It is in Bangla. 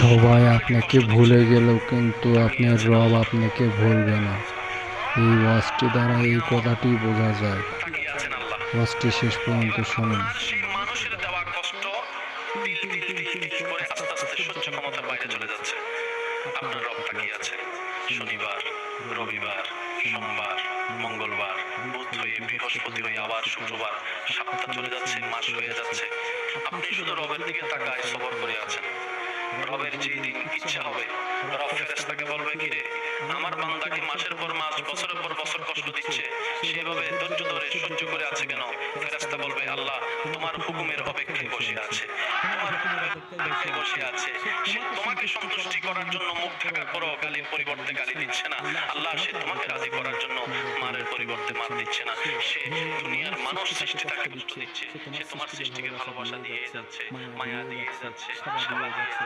সবাই আপনাকে ভুলে গেলেও কিন্তু আপনার রব আপনাকে ভুলবে না। এই ওয়াজটি দ্বারা এই কথাটি বোঝা যায়। ওয়াজটি শেষ পর্যন্ত শুনুন। সেই মানুষের দেওয়া কষ্ট ধীরে ধীরে করে আস্তে আস্তে সহ্য ক্ষমতার বাইরে চলে যাচ্ছে। আপনার রব তাকিয়ে আছে। শনিবার, রবিবার, সোমবার, মঙ্গলবার, বুধ হয়ে বৃহস্পতি হয়ে আবার শুক্রবার, সপ্তাহ চলে যাচ্ছে, মাস হয়ে যাচ্ছে। আপনি শুধু রবের দিকে তাকায় সবর করে আছেন। রবের যেদিন ইচ্ছা হবে, রব ফেরেশতাকে বলবে, কি রে, আমার বান্দাকে মাসের পর মাস, বছরের পর বছর কষ্ট দিচ্ছে, সেভাবে ধৈর্য ধরে সহ্য করে আছে কেন? ফেরেশতা বলবে, আল্লাহ তোমার হুকুমের অপেক্ষায় বসে আছে, তোমার হুকুমের অপেক্ষায় বসে আছে। সে তোমাকে সন্তুষ্টি করার জন্য মুখ থাকার পরও গালির পরিবর্তে গালি দিচ্ছে না। আল্লাহ, সে তোমাকে রাজি করার জন্য মারের পরিবর্তে মার দিচ্ছে না। সে দুনিয়ার মানুষ সৃষ্টি তাকে কষ্ট দিচ্ছে, সে তোমার সৃষ্টিকে ভালোবাসা দিয়ে যাচ্ছে, মায়া দিয়ে যাচ্ছে, সেবা দিয়ে যাচ্ছে।